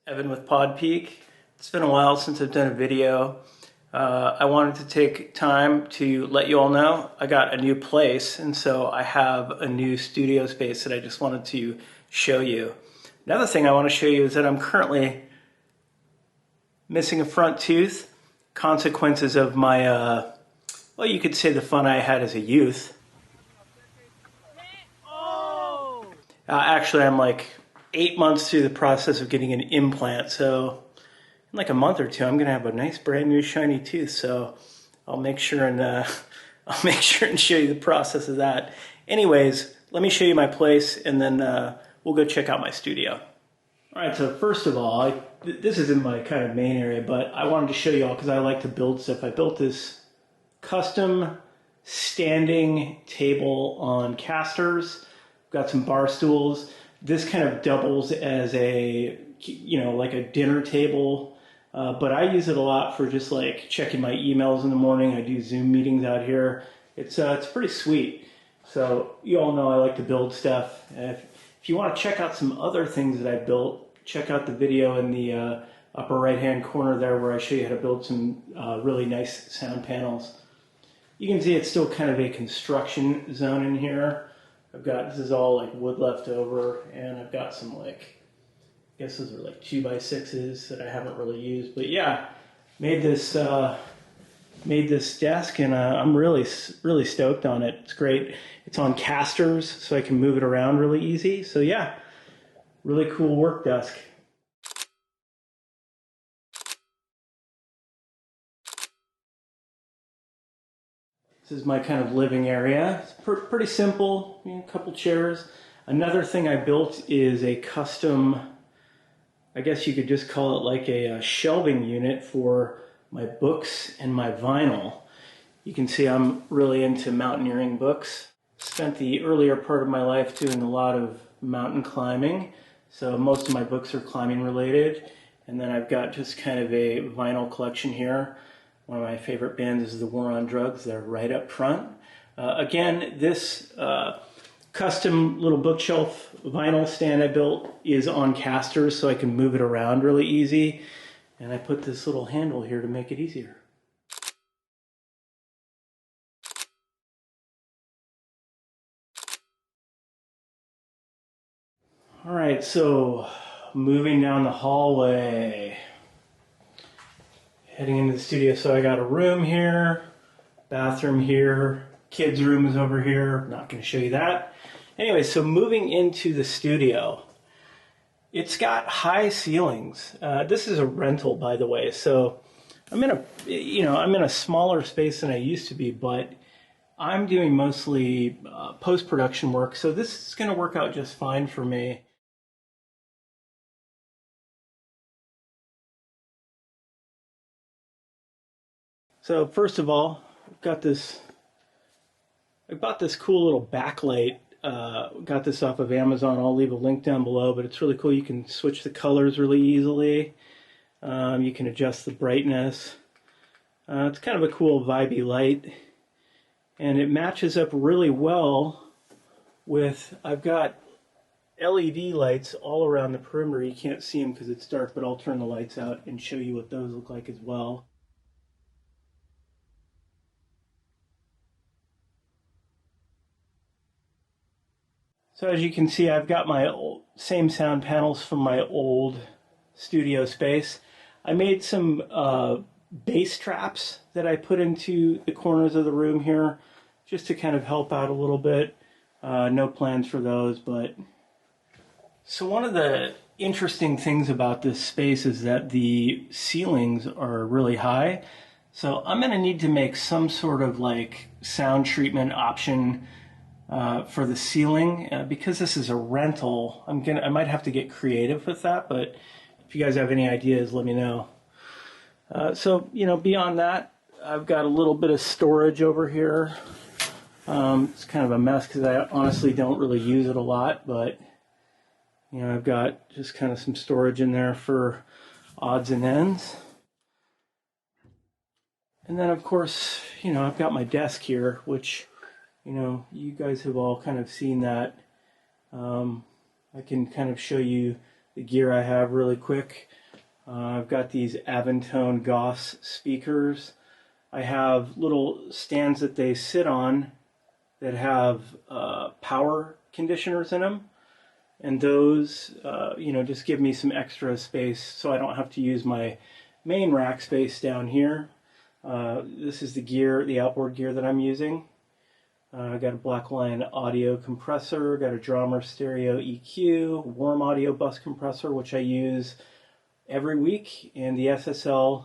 Evan with Pod Peak. It's been a while since I've done a video. I wanted to take time to let you all know I got a new place, and so I have a new studio space that I just wanted to show you. Another thing I want to show you is that I'm currently missing a front tooth. Consequences of my, well, you could say the fun I had as a youth. Actually, I'm like 8 months through the process of getting an implant, so in like a month or two, I'm gonna have a nice brand new shiny tooth. So I'll make sure and show you the process of that. Anyways, let me show you my place, and then we'll go check out my studio. All right. So first of all, this isn't my kind of main area, but I wanted to show you all because I like to build stuff. I built this custom standing table on casters. Got some bar stools. This kind of doubles as a, like a dinner table, but I use it a lot for just like checking my emails in the morning. I do Zoom meetings out here. It's pretty sweet. So you all know I like to build stuff. If you want to check out some other things that I built, check out the video in the upper right-hand corner there where I show you how to build some really nice sound panels. You can see it's still kind of a construction zone in here. This is all like wood left over, and I've got some like, I guess those are like 2x6s that I haven't really used. But yeah, made this desk, and I'm really stoked on it. It's great. It's on casters, so I can move it around really easy. So yeah, really cool work desk. This is my kind of living area. It's pretty simple, a couple chairs. Another thing I built is a custom, I guess you could just call it like a shelving unit for my books and my vinyl. You can see I'm really into mountaineering books. Spent the earlier part of my life doing a lot of mountain climbing, so most of my books are climbing related. And then I've got just kind of a vinyl collection here. One of my favorite bands is The War on Drugs. They're right up front. Again, this custom little bookshelf vinyl stand I built is on casters, so I can move it around really easy. And I put this little handle here to make it easier. All right, so moving down the hallway. Heading into the studio, so I got a room here, bathroom here, kids' room is over here. Not going to show you that. Anyway, so moving into the studio, it's got high ceilings. This is a rental, by the way, so I'm in a smaller space than I used to be, but I'm doing mostly post-production work, so this is going to work out just fine for me. So first of all, I bought this cool little backlight. Got this off of Amazon. I'll leave a link down below, but it's really cool. You can switch the colors really easily. You can adjust the brightness. It's kind of a cool vibey light, and it matches up really well with, I've got LED lights all around the perimeter. You can't see them because it's dark, but I'll turn the lights out and show you what those look like as well. So as you can see, I've got my same sound panels from my old studio space. I made some bass traps that I put into the corners of the room here just to kind of help out a little bit. No plans for those, but... So one of the interesting things about this space is that the ceilings are really high. So I'm going to need to make some sort of like sound treatment option for the ceiling, because this is a rental. I might have to get creative with that, but if you guys have any ideas, let me know. So beyond that, I've got a little bit of storage over here. It's kind of a mess because I honestly don't really use it a lot, but I've got just kind of some storage in there for odds and ends. And then of course, I've got my desk here, which you guys have all kind of seen that. I can kind of show you the gear I have really quick. I've got these Aventone Goss speakers. I have little stands that they sit on that have power conditioners in them. And those, just give me some extra space so I don't have to use my main rack space down here. This is the gear, the outboard gear that I'm using. I got a Blackline audio compressor, got a Drummer stereo EQ, warm audio bus compressor, which I use every week, and the SSL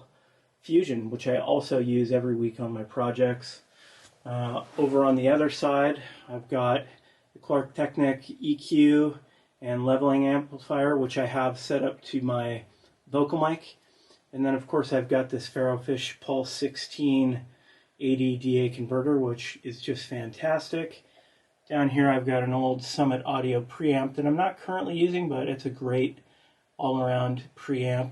Fusion, which I also use every week on my projects. Over on the other side, I've got the Klark Teknik EQ and leveling amplifier, which I have set up to my vocal mic. And then, of course, I've got this Ferrofish Pulse 16 80 DA converter, which is just fantastic. Down here, I've got an old Summit Audio preamp that I'm not currently using, but it's a great all-around preamp.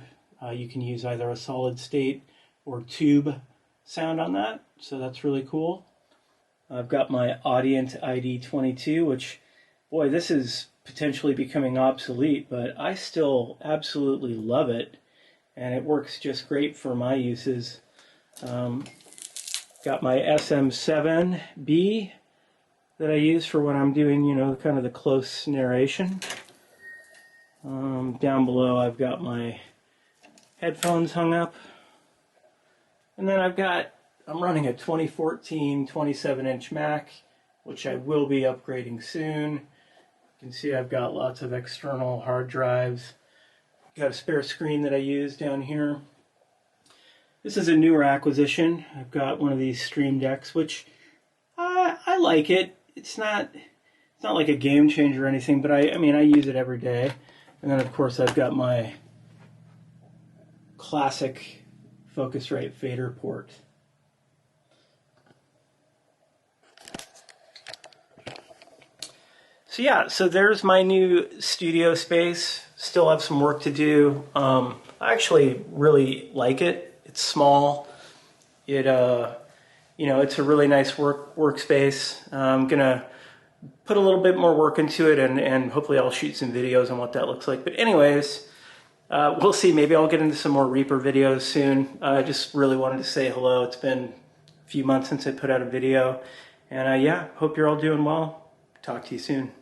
You can use either a solid state or tube sound on that, so that's really cool. I've got my Audient ID22, which, boy, this is potentially becoming obsolete, but I still absolutely love it, and it works just great for my uses. Got my SM7B that I use for when I'm doing, kind of the close narration. Down below I've got my headphones hung up. And then I'm running a 2014 27-inch Mac, which I will be upgrading soon. You can see I've got lots of external hard drives. Got a spare screen that I use down here. This is a newer acquisition. I've got one of these Stream Decks, which I like it. It's not like a game changer or anything, but I use it every day. And then, of course, I've got my classic Focusrite fader port. So yeah, so there's my new studio space. Still have some work to do. I actually really like it. It's small. It's a really nice workspace. I'm gonna put a little bit more work into it, and hopefully I'll shoot some videos on what that looks like. But anyways, we'll see. Maybe I'll get into some more Reaper videos soon. I just really wanted to say hello. It's been a few months since I put out a video, and yeah, hope you're all doing well. Talk to you soon.